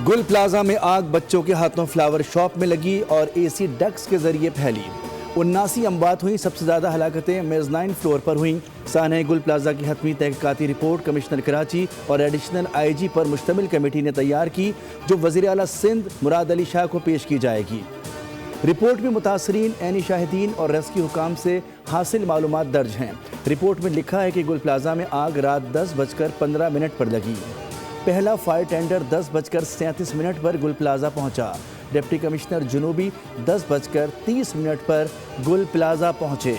گل plaza میں آگ بچوں کے ہاتھوں فلاور شاپ میں لگی اور اے سی ڈکس کے ذریعے پھیلی۔ 79 اموات ہوئیں، سب سے زیادہ ہلاکتیں میزنائن فلور پر ہوئیں۔ سانحہ گل پلازا کی حتمی تحقیقاتی رپورٹ کمشنر کراچی اور ایڈیشنل آئی جی پر مشتمل کمیٹی نے تیار کی، جو وزیر اعلیٰ سندھ مراد علی شاہ کو پیش کی جائے گی۔ رپورٹ میں متاثرین، عینی شاہدین اور ریسکیو حکام سے حاصل معلومات درج ہیں۔ رپورٹ میں لکھا ہے کہ گل پلازا میں آگ رات 10:15 پر لگی۔ پہلا فائر ٹینڈر 10:37 پر گل پلازا پہنچا۔ ڈپٹی کمشنر جنوبی 10:30 پر گل پلازا پہنچے۔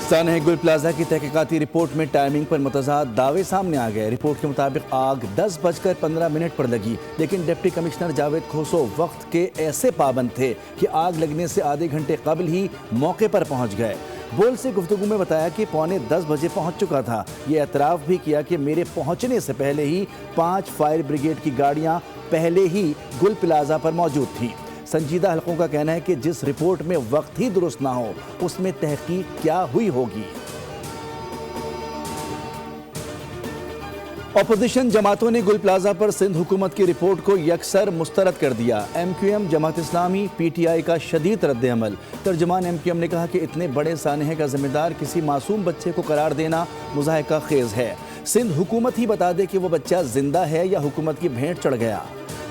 سانحہ گل پلازا کی تحقیقاتی رپورٹ میں ٹائمنگ پر متضاد دعوے سامنے آ گئے۔ رپورٹ کے مطابق آگ 10:15 پر لگی، لیکن ڈپٹی کمشنر جاوید کھوسو وقت کے ایسے پابند تھے کہ آگ لگنے سے آدھے گھنٹے قبل ہی موقع پر پہنچ گئے۔ بول سے گفتگو میں بتایا کہ 9:45 پہنچ چکا تھا۔ یہ اعتراف بھی کیا کہ میرے پہنچنے سے پہلے ہی 5 فائر بریگیڈ کی گاڑیاں پہلے ہی گل پلازا پر موجود تھیں۔ سنجیدہ حلقوں کا کہنا ہے کہ جس رپورٹ میں وقت ہی درست نہ ہو، اس میں تحقیق کیا ہوئی ہوگی۔ اپوزیشن جماعتوں نے گل پلازا پر سندھ حکومت کی رپورٹ کو یکسر مسترد کر دیا۔ M Q M, Jamaat Islami, P T I کا شدید رد عمل۔ ترجمان ایم کیو ایم نے کہا کہ اتنے بڑے سانحے کا ذمہ دار کسی معصوم بچے کو قرار دینا مضحکہ خیز ہے۔ سندھ حکومت ہی بتا دے کہ وہ بچہ زندہ ہے یا حکومت کی بھینٹ چڑھ گیا۔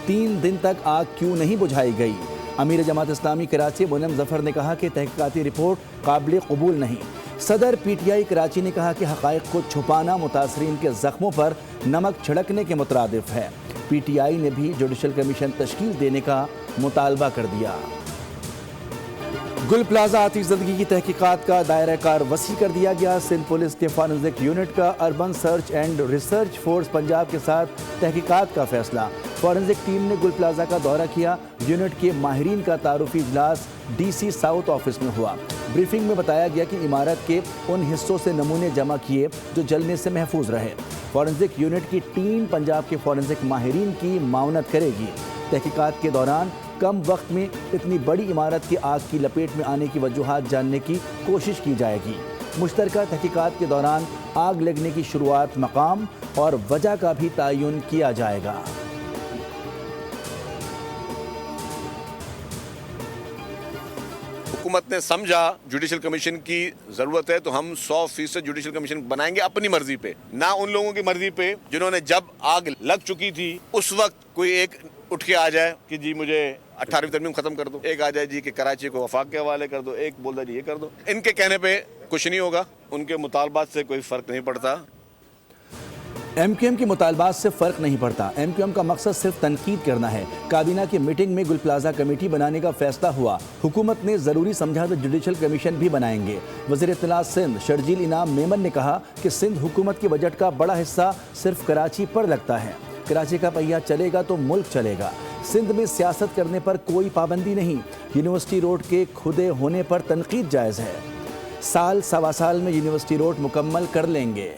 3 دن تک آگ کیوں نہیں بجھائی گئی؟ امیر جماعت اسلامی کراچی منم ظفر نے کہا کہ تحقیقاتی رپورٹ قابل قبول نہیں۔ صدر پی ٹی آئی کراچی نے کہا کہ حقائق کو چھپانا متاثرین کے زخموں پر نمک چھڑکنے کے مترادف ہے۔ پی ٹی آئی نے بھی جوڈیشل کمیشن تشکیل دینے کا مطالبہ کر دیا۔ گل پلازا آتش زدگی کی تحقیقات کا دائرہ کار وسیع کر دیا گیا۔ سندھ پولیس کے فورنزک یونٹ کا urban search and research force Punjab کے ساتھ تحقیقات کا فیصلہ۔ فورنزک ٹیم نے گل پلازا کا دورہ کیا۔ یونٹ کے ماہرین کا تعارفی اجلاس ڈی سی ساؤتھ آفس میں ہوا۔ بریفنگ میں بتایا گیا کہ عمارت کے ان حصوں سے نمونے جمع کیے جو جلنے سے محفوظ رہے۔ فورنزک یونٹ کی ٹیم پنجاب کے فورنزک ماہرین کی معاونت کرے گی۔ تحقیقات کے دوران کم وقت میں اتنی بڑی عمارت کی آگ کی لپیٹ میں آنے کی وجوہات جاننے کی کوشش کی جائے گی۔ مشترکہ تحقیقات کے دوران آگ لگنے کی شروعات، مقام اور وجہ کا بھی تعین کیا جائے گا۔ حکومت نے سمجھا جوڈیشل کمیشن کی ضرورت ہے تو ہم 100% جوڈیشل کمیشن بنائیں گے اپنی مرضی پہ، نہ ان لوگوں کی مرضی پہ جنہوں نے جب آگ لگ چکی تھی اس وقت کوئی ایک اٹھ کے آ جائے کہ جی مجھے 18ویں ترمیم ختم کر دو، ایک آ جائے جی کہ کراچی کو وفاق کے حوالے کر دو، ایک بول رہا جی یہ کر دو۔ ان کے کہنے پہ کچھ نہیں ہوگا، ان کے مطالبات سے کوئی فرق نہیں پڑتا۔ ایم کیو ایم کے مطالبات سے فرق نہیں پڑتا۔ ایم کیو ایم کا مقصد صرف تنقید کرنا ہے۔ کابینہ کی میٹنگ میں گل پلازا کمیٹی بنانے کا فیصلہ ہوا۔ حکومت نے ضروری سمجھا تو جوڈیشل کمیشن بھی بنائیں گے۔ وزیر اطلاع سندھ شرجیل انعام میمن نے کہا کہ سندھ حکومت کے بجٹ کا بڑا حصہ صرف کراچی پر لگتا ہے۔ کراچی کا پہیہ چلے گا تو ملک چلے گا۔ سندھ میں سیاست کرنے پر کوئی پابندی نہیں۔ یونیورسٹی روڈ کے کھدے ہونے پر تنقید جائز ہے۔ سال سوا سال میں یونیورسٹی روڈ مکمل کر لیں گے۔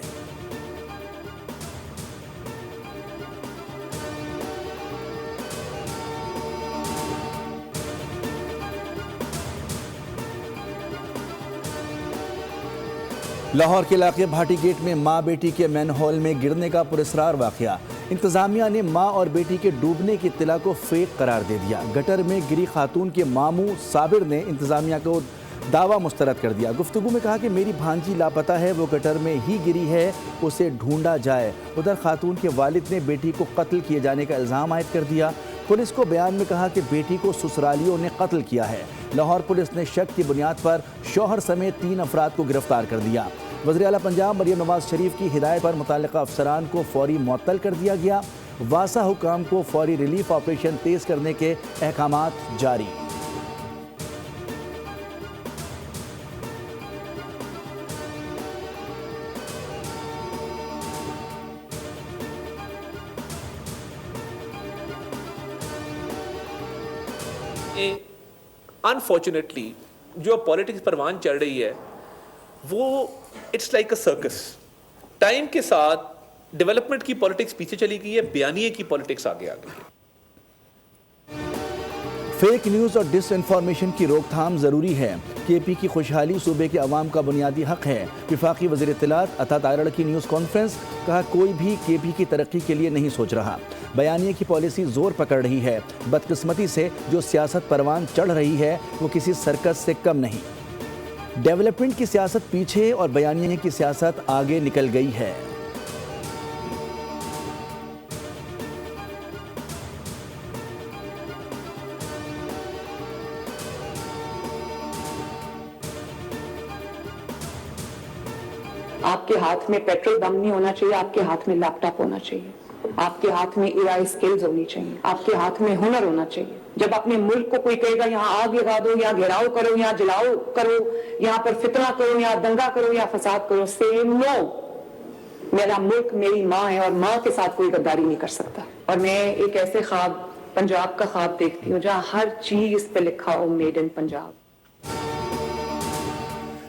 لاہور کے علاقے بھاٹی گیٹ میں ماں بیٹی کے مین ہول میں گرنے کا پراسرار واقعہ۔ انتظامیہ نے ماں اور بیٹی کے ڈوبنے کی اطلاع کو فیک قرار دے دیا۔ گٹر میں گری خاتون کے ماموں صابر نے انتظامیہ کو دعویٰ مسترد کر دیا۔ گفتگو میں کہا کہ میری بھانجی لاپتہ ہے، وہ گٹر میں ہی گری ہے، اسے ڈھونڈا جائے۔ ادھر خاتون کے والد نے بیٹی کو قتل کیے جانے کا الزام عائد کر دیا۔ پولیس کو بیان میں کہا کہ بیٹی کو سسرالیوں نے قتل کیا ہے۔ لاہور پولیس نے شک کی بنیاد پر شوہر سمیت 3 افراد کو گرفتار کر دیا۔ وزیر اعلیٰ پنجاب مریم نواز شریف کی ہدایت پر متعلقہ افسران کو فوری معطل کر دیا گیا۔ واسا حکام کو فوری ریلیف آپریشن تیز کرنے کے احکامات جاری۔ انفارچونیٹلی جو پالیٹکس پروان چل رہی ہے وہ it's like a circus. Time کے ساتھ ڈیولپمنٹ کی پالیٹکس پیچھے چلی گئی ہے، بیانیے کی پالیٹکس آگے آ گئی ہے۔ فیک نیوز اور ڈس انفارمیشن کی روک تھام ضروری ہے۔ کے پی کی خوشحالی صوبے کے عوام کا بنیادی حق ہے۔ وفاقی وزیر اطلاعات عطا تارڑ کی نیوز کانفرنس، کہا کوئی بھی کے پی کی ترقی کے لیے نہیں سوچ رہا۔ بیانیے کی پالیسی زور پکڑ رہی ہے۔ بدقسمتی سے جو سیاست پروان چڑھ رہی ہے وہ کسی سرکس سے کم نہیں۔ ڈیولپمنٹ کی سیاست پیچھے اور بیانیے کی سیاست آگے نکل گئی ہے۔ آپ کے ہاتھ میں پیٹرول بم نہیں ہونا چاہیے، آپ کے ہاتھ میں لیپ ٹاپ ہونا چاہیے، آپ کے ہاتھ میں اے آئی سکلز ہونی چاہیے، آپ کے ہاتھ میں ہنر ہونا چاہیے۔ جب اپنے ملک کو کوئی کہے گا یہاں آگ لگا دو، یہاں گھیراؤ کرو، یہاں جلاؤ کرو، یہاں پر فتنہ کرو، یہاں دنگا کرو، یہاں فساد کرو، say no۔ میرا ملک میری ماں ہے اور ماں کے ساتھ کوئی غداری نہیں کر سکتا۔ اور میں ایک ایسے خواب، پنجاب کا خواب دیکھتی ہوں جہاں ہر چیز پہ لکھا ہو میڈ ان پنجاب۔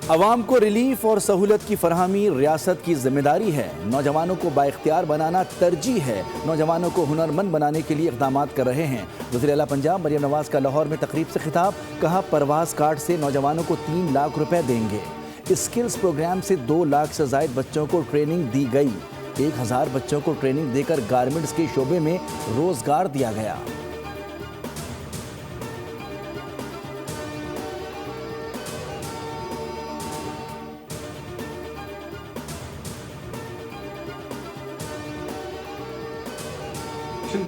عوام کو ریلیف اور سہولت کی فراہمی ریاست کی ذمہ داری ہے۔ نوجوانوں کو بااختیار بنانا ترجیح ہے۔ نوجوانوں کو ہنرمند بنانے کے لیے اقدامات کر رہے ہیں۔ وزیر اعلیٰ پنجاب مریم نواز کا لاہور میں تقریب سے خطاب، کہا پرواز کارڈ سے نوجوانوں کو 3 لاکھ روپے دیں گے۔ اسکلز پروگرام سے 2 لاکھ سے زائد بچوں کو ٹریننگ دی گئی۔ 1000 بچوں کو ٹریننگ دے کر گارمنٹس کے شعبے میں روزگار دیا گیا۔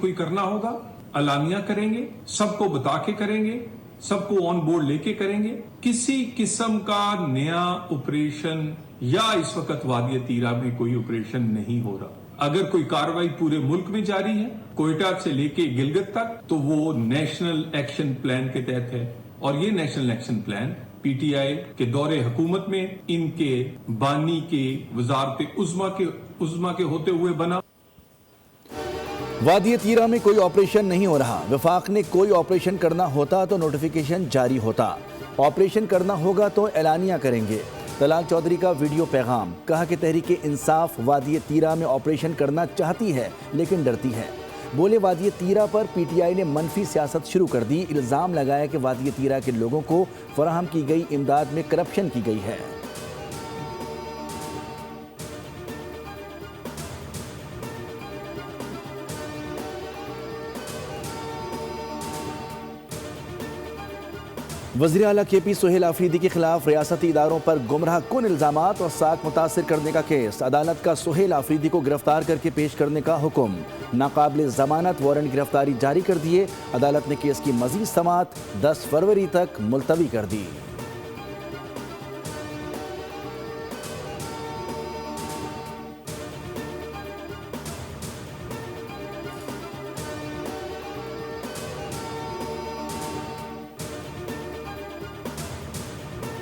کوئی کرنا ہوگا اعلانیہ کریں گے، سب کو بتا کے کریں گے، سب کو آن بورڈ لے کے کریں گے۔ کسی قسم کا نیا آپریشن یا اس وقت وادی تیرا میں کوئی آپریشن نہیں ہو رہا۔ اگر کوئی کارروائی پورے ملک میں جاری ہے، کوئٹہ سے لے کے گلگت تک، تو وہ نیشنل ایکشن پلان کے تحت ہے۔ اور یہ national action plan P T I کے دور حکومت میں ان کے بانی کے وزارت عظمیٰ کے ہوتے ہوئے بنا۔ وادی تیرا میں کوئی آپریشن نہیں ہو رہا۔ وفاق نے کوئی آپریشن کرنا ہوتا تو نوٹیفیکیشن جاری ہوتا۔ آپریشن کرنا ہوگا تو اعلانیہ کریں گے۔ طلال چودھری کا ویڈیو پیغام، کہا کہ تحریک انصاف وادی تیرا میں آپریشن کرنا چاہتی ہے لیکن ڈرتی ہے۔ بولے وادی تیرا پر پی ٹی آئی نے منفی سیاست شروع کر دی۔ الزام لگایا کہ وادی تیرا کے لوگوں کو فراہم کی گئی امداد میں کرپشن کی گئی ہے۔ وزیر اعلیٰ کے پی سہیل آفریدی کے خلاف ریاستی اداروں پر گمراہ کن الزامات اور ساکھ متاثر کرنے کا کیس۔ عدالت کا سہیل آفریدی کو گرفتار کر کے پیش کرنے کا حکم۔ ناقابل ضمانت وارنٹ گرفتاری جاری کر دیے۔ عدالت نے کیس کی مزید سماعت 10 فروری تک ملتوی کر دی۔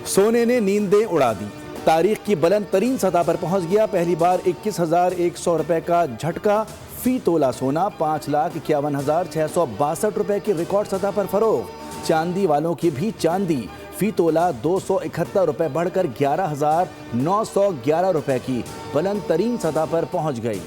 سونے نے نیندیں اڑا دی۔ تاریخ کی بلند ترین سطح پر پہنچ گیا۔ پہلی بار 21,100 روپے کا جھٹکا۔ فی تولہ سونا 5,51,662 روپے کی ریکارڈ سطح پر فروخت۔ چاندی والوں کی بھی چاندی فی تولہ 271 روپے بڑھ کر 11,911 روپے کی بلند ترین سطح پر پہنچ گئی۔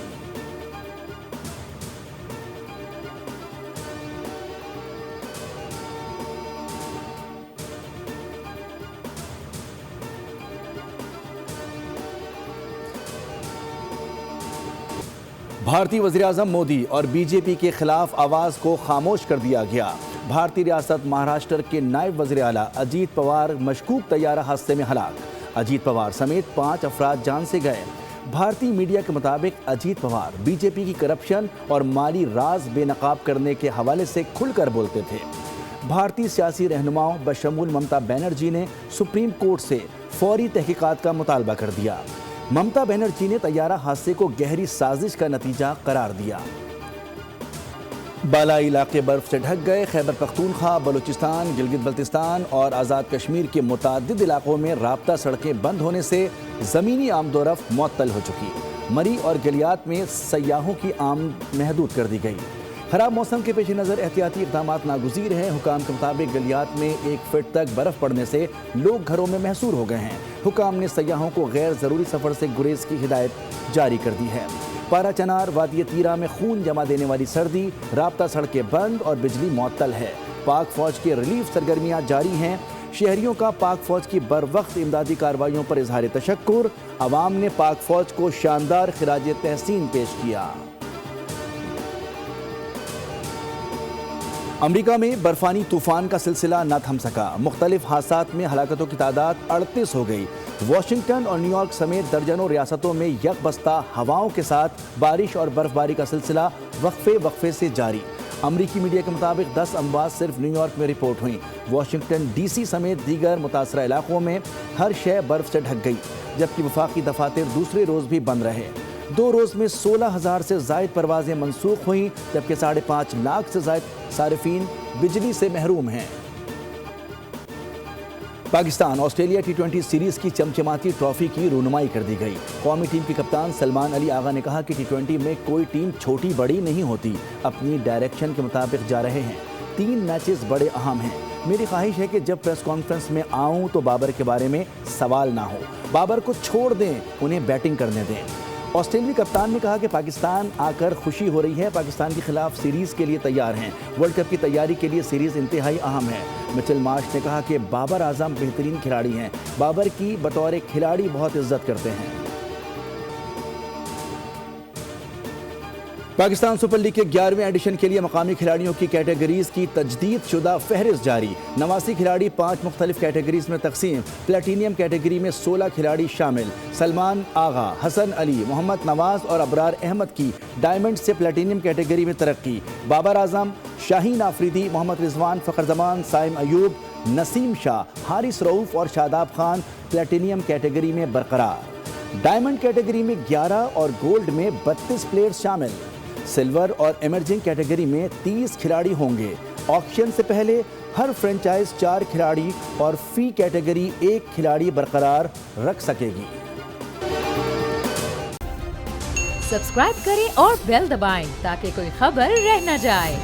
بھارتی وزیراعظم مودی اور بی جے پی کے خلاف آواز کو خاموش کر دیا گیا۔ بھارتی ریاست مہاراشٹر کے نائب وزیر اعلیٰ اجیت پوار مشکوک طیارہ حادثے میں ہلاک۔ اجیت پوار سمیت 5 افراد جان سے گئے۔ بھارتی میڈیا کے مطابق اجیت پوار بی جے پی کی کرپشن اور مالی راز بے نقاب کرنے کے حوالے سے کھل کر بولتے تھے۔ بھارتی سیاسی رہنماؤں بشمول ممتا بنرجی نے سپریم کورٹ سے فوری تحقیقات کا مطالبہ کر دیا۔ ممتا بنرجی نے طیارہ حادثے کو گہری سازش کا نتیجہ قرار دیا۔ بالائی علاقے برف سے ڈھک گئے۔ خیبر پختونخوا، بلوچستان، گلگت بلتستان اور آزاد کشمیر کے متعدد علاقوں میں رابطہ سڑکیں بند ہونے سے زمینی آمد و رفت معطل ہو چکی۔ مری اور گلیات میں سیاحوں کی آمد محدود کر دی گئی۔ خراب موسم کے پیش نظر احتیاطی اقدامات ناگزیر ہیں۔ حکام کے مطابق گلیات میں 1 فٹ تک برف پڑنے سے لوگ گھروں میں محصور ہو گئے ہیں۔ حکام نے سیاحوں کو غیر ضروری سفر سے گریز کی ہدایت جاری کر دی ہے۔ پارا چنار وادی تیرا میں خون جما دینے والی سردی، رابطہ سڑکیں بند اور بجلی معطل ہے۔ پاک فوج کی ریلیف سرگرمیاں جاری ہیں۔ شہریوں کا پاک فوج کی بروقت امدادی کارروائیوں پر اظہار تشکر، عوام نے پاک فوج کو شاندار خراج تحسین پیش کیا۔ امریکہ میں برفانی طوفان کا سلسلہ نہ تھم سکا، مختلف حادثات میں ہلاکتوں کی تعداد 38 ہو گئی۔ واشنگٹن اور نیو یارک سمیت درجنوں ریاستوں میں یک بستہ ہواؤں کے ساتھ بارش اور برف باری کا سلسلہ وقفے سے جاری۔ امریکی میڈیا کے مطابق 10 اموات صرف نیو یارک میں رپورٹ ہوئیں۔ واشنگٹن ڈی سی سمیت دیگر متاثرہ علاقوں میں ہر شے برف سے ڈھک گئی، جبکہ وفاقی دفاتر دوسرے روز بھی بند رہے۔ 2 روز میں 16,000 سے زائد پروازیں منسوخ ہوئیں، جبکہ 5.5 لاکھ سے زائد صارفین بجلی سے محروم ہیں۔ پاکستان آسٹریلیا T20 سیریز کی چمچماتی ٹرافی کی رونمائی کر دی گئی۔ قومی ٹیم کے کپتان سلمان علی آغا نے کہا کہ T20 میں کوئی ٹیم چھوٹی بڑی نہیں ہوتی، اپنی ڈائریکشن کے مطابق جا رہے ہیں۔ 3 میچز بڑے اہم ہیں۔ میری خواہش ہے کہ جب پریس کانفرنس میں آؤں تو بابر کے بارے میں سوال نہ ہو، بابر کو چھوڑ دیں، انہیں بیٹنگ کرنے دیں۔ آسٹریلوی کپتان نے کہا کہ پاکستان آ کر خوشی ہو رہی ہے، پاکستان کے خلاف سیریز کے لیے تیار ہیں، ورلڈ کپ کی تیاری کے لیے سیریز انتہائی اہم ہے۔ مچل مارش نے کہا کہ بابر اعظم بہترین کھلاڑی ہیں، بابر کی بطور کھلاڑی بہت عزت کرتے ہیں۔ پاکستان سپر لیگ کے 11ویں ایڈیشن کے لیے مقامی کھلاڑیوں کی کیٹیگریز کی تجدید شدہ فہرست جاری۔ 89 کھلاڑی 5 مختلف کیٹیگریز میں تقسیم، پلیٹینیم کیٹیگری میں 16 کھلاڑی شامل۔ سلمان آغا، حسن علی، محمد نواز اور ابرار احمد کی ڈائمنڈ سے پلیٹینیم کیٹیگری میں ترقی۔ بابر اعظم، شاہین آفریدی، محمد رضوان، فخر زمان، سائم ایوب، نسیم شاہ، حارث رؤوف اور شاداب خان پلیٹینیم کیٹیگری میں برقرار۔ ڈائمنڈ کیٹیگری میں 11 اور گولڈ میں 32 پلیئرز شامل۔ سلور اور ایمرجنگ کیٹیگری میں 30 کھلاڑی ہوں گے۔ آکشن سے پہلے ہر فرنچائز 4 کھلاڑی اور فی کیٹیگری 1 کھلاڑی برقرار رکھ سکے گی۔ سبسکرائب کریں اور بیل دبائیں تاکہ کوئی خبر رہ نہ جائے۔